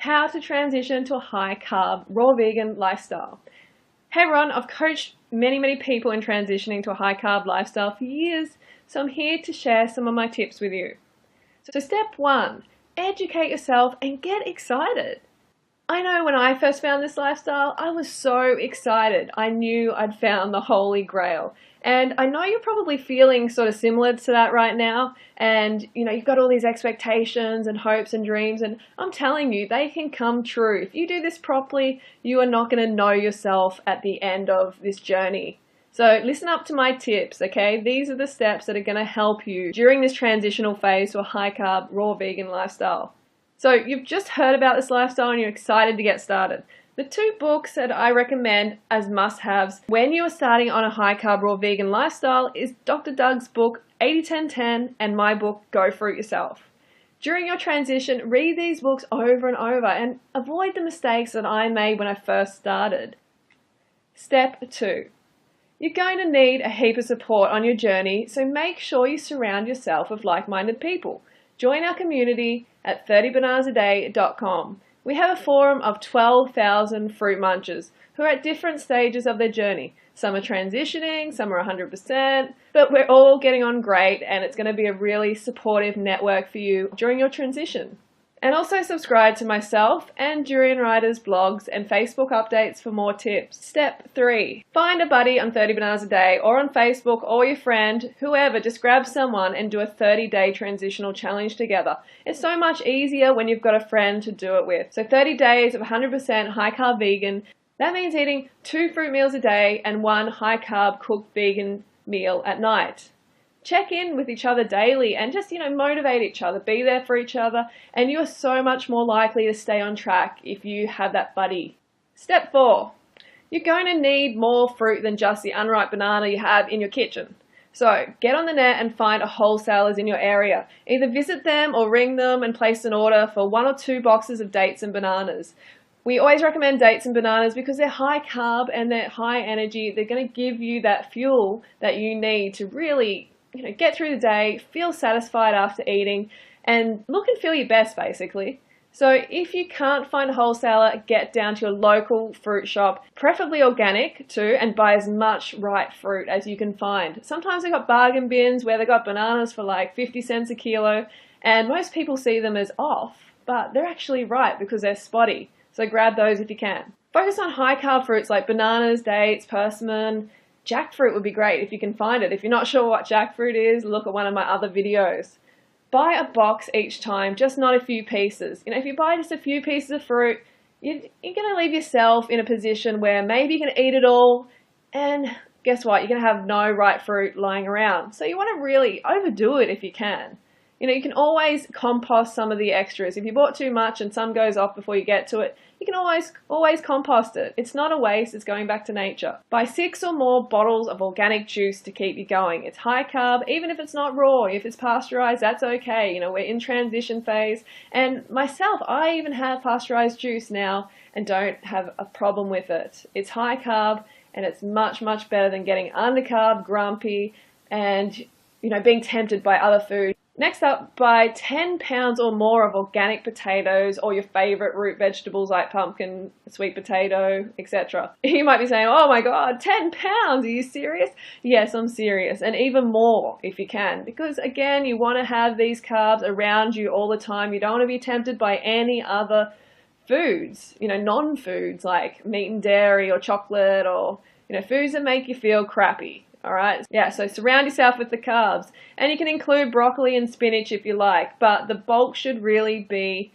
how to transition to a high carb, raw vegan lifestyle. Hey everyone, I've coached many people in transitioning to a high carb lifestyle for years, so I'm here to share some of my tips with you. So step 1, educate yourself and get excited. I know when I first found this lifestyle, I was so excited. I knew I'd found the holy grail. And I know you're probably feeling sort of similar to that right now. And you've got all these expectations and hopes and dreams, and I'm telling you, they can come true. If you do this properly, you are not going to know yourself at the end of this journey. So listen up to my tips, okay? These are the steps that are going to help you during this transitional phase to a high carb, raw vegan lifestyle. So you've just heard about this lifestyle and you're excited to get started. The 2 books that I recommend as must-haves when you are starting on a high-carb raw vegan lifestyle is Dr. Doug's book 80-10-10 and my book Go Fruit Yourself. During your transition, read these books over and over and avoid the mistakes that I made when I first started. Step 2. You're going to need a heap of support on your journey, so make sure you surround yourself with like-minded people. Join our community at 30bananasaday.com. We have a forum of 12,000 fruit munchers who are at different stages of their journey. Some are transitioning, some are 100%, but we're all getting on great, and it's going to be a really supportive network for you during your transition. And also subscribe to myself and Durian Rider's blogs and Facebook updates for more tips. Step 3. Find a buddy on 30 Bananas a Day or on Facebook or your friend, whoever, just grab someone and do a 30-day transitional challenge together. It's so much easier when you've got a friend to do it with. So 30 days of 100% high-carb vegan. That means eating 2 fruit meals a day and 1 high-carb cooked vegan meal at night. Check in with each other daily and just, motivate each other, be there for each other, and you are so much more likely to stay on track if you have that buddy. Step 4. You're going to need more fruit than just the unripe banana you have in your kitchen. So get on the net and find a wholesalers in your area. Either visit them or ring them and place an order for 1 or 2 boxes of dates and bananas. We always recommend dates and bananas because they're high carb and they're high energy. They're going to give you that fuel that you need to really get through the day, feel satisfied after eating, and look and feel your best, basically. So if you can't find a wholesaler, get down to your local fruit shop, preferably organic too, and buy as much ripe fruit as you can find. Sometimes they've got bargain bins where they've got bananas for like 50 cents a kilo, and most people see them as off, but they're actually ripe because they're spotty. So grab those if you can. Focus on high carb fruits like bananas, dates, persimmon. Jackfruit would be great if you can find it. If you're not sure what jackfruit is, look at one of my other videos. Buy a box each time, just not a few pieces. If you buy just a few pieces of fruit, you're going to leave yourself in a position where maybe you can eat it all, and guess what? You're going to have no ripe fruit lying around. So you want to really overdo it if you can. You can always compost some of the extras. If you bought too much and some goes off before you get to it, you can always compost it. It's not a waste, it's going back to nature. Buy 6 or more bottles of organic juice to keep you going. It's high carb, even if it's not raw. If it's pasteurized, that's okay. We're in transition phase. And myself, I even have pasteurized juice now and don't have a problem with it. It's high carb and it's much better than getting undercarb, grumpy, and being tempted by other food. Next up, buy 10 pounds or more of organic potatoes or your favorite root vegetables like pumpkin, sweet potato, etc. You might be saying, oh my God, 10 pounds, are you serious? Yes, I'm serious, and even more if you can, because again, you want to have these carbs around you all the time. You don't want to be tempted by any other foods, non-foods like meat and dairy or chocolate or, foods that make you feel crappy. Alright, yeah, so surround yourself with the carbs. And you can include broccoli and spinach if you like, but the bulk should really be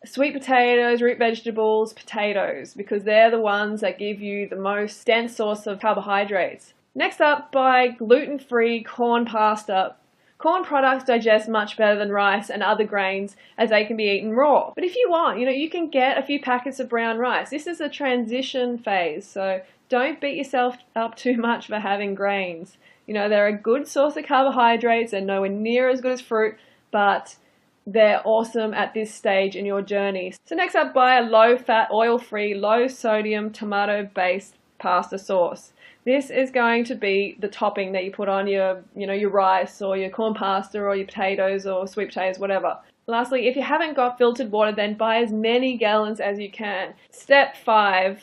sweet potatoes, root vegetables, potatoes, because they're the ones that give you the most dense source of carbohydrates. Next up, buy gluten-free corn pasta. Corn products digest much better than rice and other grains as they can be eaten raw. But if you want, you can get a few packets of brown rice. This is a transition phase, so don't beat yourself up too much for having grains. They're a good source of carbohydrates. They're nowhere near as good as fruit, but they're awesome at this stage in your journey. So next up, buy a low-fat, oil-free, low-sodium, tomato-based pasta sauce. This is going to be the topping that you put on your rice or your corn pasta or your potatoes or sweet potatoes, whatever. Lastly, if you haven't got filtered water, then buy as many gallons as you can. Step 5.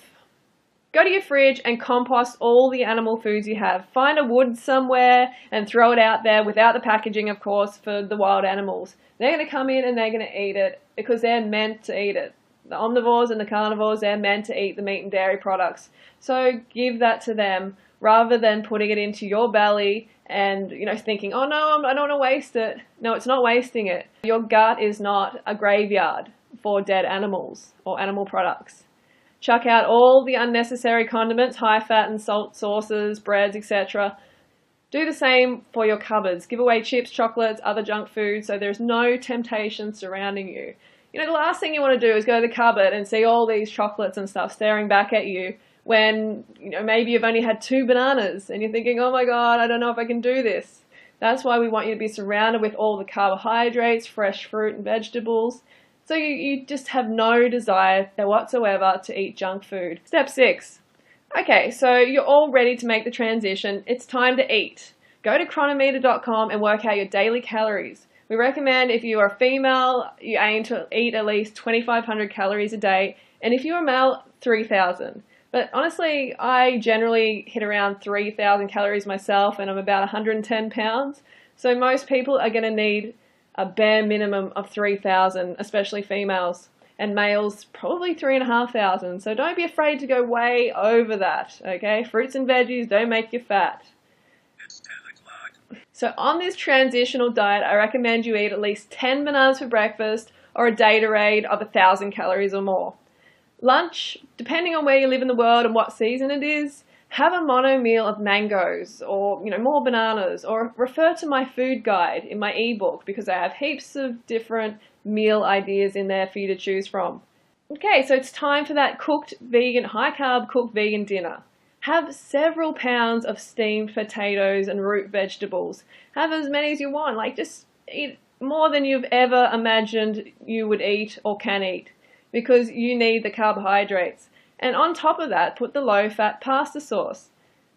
Go to your fridge and compost all the animal foods you have. Find a wood somewhere and throw it out there without the packaging, of course, for the wild animals. They're going to come in and they're going to eat it because they're meant to eat it. The omnivores and the carnivores, they're meant to eat the meat and dairy products. So give that to them rather than putting it into your belly and, thinking, oh no, I don't want to waste it. No, it's not wasting it. Your gut is not a graveyard for dead animals or animal products. Chuck out all the unnecessary condiments, high fat and salt sauces, breads, etc. Do the same for your cupboards. Give away chips, chocolates, other junk food so there's no temptation surrounding you. The last thing you want to do is go to the cupboard and see all these chocolates and stuff staring back at you when, maybe you've only had 2 bananas and you're thinking, oh my God, I don't know if I can do this. That's why we want you to be surrounded with all the carbohydrates, fresh fruit and vegetables. So you just have no desire whatsoever to eat junk food. Step 6. Okay, so you're all ready to make the transition. It's time to eat. Go to chronometer.com and work out your daily calories. We recommend if you are a female, you aim to eat at least 2,500 calories a day, and if you're a male, 3,000. But honestly, I generally hit around 3,000 calories myself, and I'm about 110 pounds. So most people are going to need a bare minimum of 3,000, especially females, and males probably 3,500. So don't be afraid to go way over that, okay? Fruits and veggies don't make you fat. It's 10 o'clock. So on this transitional diet, I recommend you eat at least 10 bananas for breakfast or a Gatorade of 1,000 calories or more. Lunch, depending on where you live in the world and what season it is, have a mono meal of mangoes or, more bananas, or refer to my food guide in my ebook because I have heaps of different meal ideas in there for you to choose from. Okay, so it's time for that high carb cooked vegan dinner. Have several pounds of steamed potatoes and root vegetables. Have as many as you want. Just eat more than you've ever imagined you would eat or can eat because you need the carbohydrates. And on top of that, put the low-fat pasta sauce.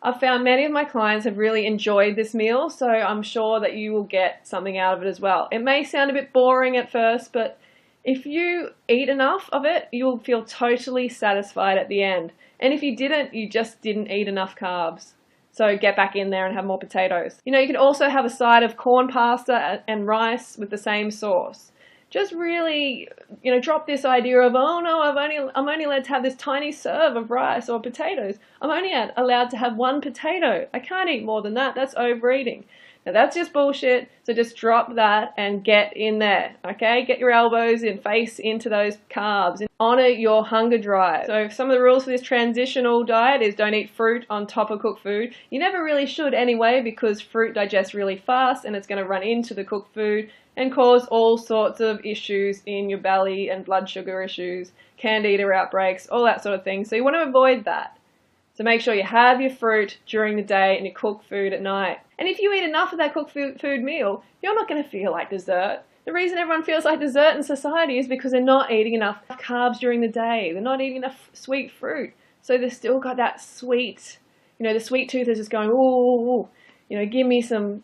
I've found many of my clients have really enjoyed this meal, so I'm sure that you will get something out of it as well. It may sound a bit boring at first, but if you eat enough of it, you'll feel totally satisfied at the end. And if you didn't, you just didn't eat enough carbs. So get back in there and have more potatoes. You can also have a side of corn pasta and rice with the same sauce. Just really, drop this idea of, oh no, I'm only allowed to have this tiny serve of rice or potatoes. I'm only allowed to have 1 potato. I can't eat more than that. That's overeating. Now that's just bullshit. So just drop that and get in there, okay? Get your elbows and face into those carbs and honor your hunger drive. So some of the rules for this transitional diet is don't eat fruit on top of cooked food. You never really should anyway because fruit digests really fast and it's going to run into the cooked food and cause all sorts of issues in your belly and blood sugar issues, candida outbreaks, all that sort of thing. So you want to avoid that. So make sure you have your fruit during the day and you cook food at night. And if you eat enough of that cooked food meal, you're not going to feel like dessert. The reason everyone feels like dessert in society is because they're not eating enough carbs during the day. They're not eating enough sweet fruit. So they've still got that sweet, the sweet tooth is just going, ooh, give me some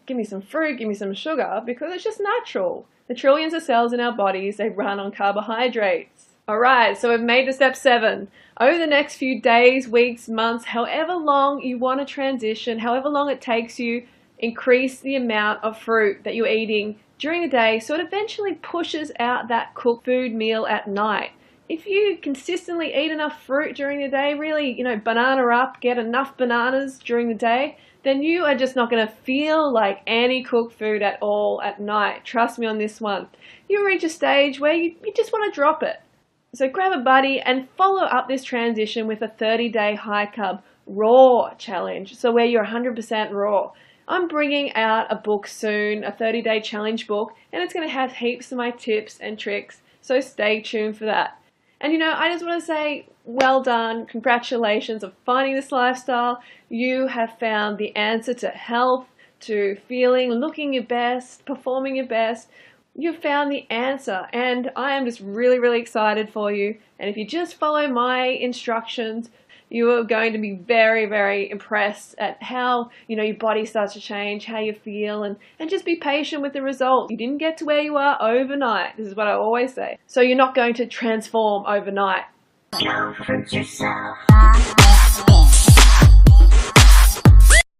fruit, give me some sugar, because it's just natural. The trillions of cells in our bodies, they run on carbohydrates. Alright, so we've made to step 7. Over the next few days, weeks, months, however long you want to transition, however long it takes you, increase the amount of fruit that you're eating during the day so it eventually pushes out that cooked food meal at night. If you consistently eat enough fruit during the day, really, banana up, get enough bananas during the day, then you are just not going to feel like any cooked food at all at night. Trust me on this one. You'll reach a stage where you just want to drop it. So grab a buddy and follow up this transition with a 30-day high-carb raw challenge, so where you're 100% raw. I'm bringing out a book soon, a 30-day challenge book, and it's going to have heaps of my tips and tricks, so stay tuned for that. And I just want to say, well done, congratulations on finding this lifestyle. You have found the answer to health, to feeling, looking your best, performing your best. You've found the answer, and I am just really, really excited for you. And if you just follow my instructions, You are going to be very, very impressed at how, your body starts to change, how you feel, and just be patient with the results. You didn't get to where you are overnight. This is what I always say. So you're not going to transform overnight. Comfort yourself.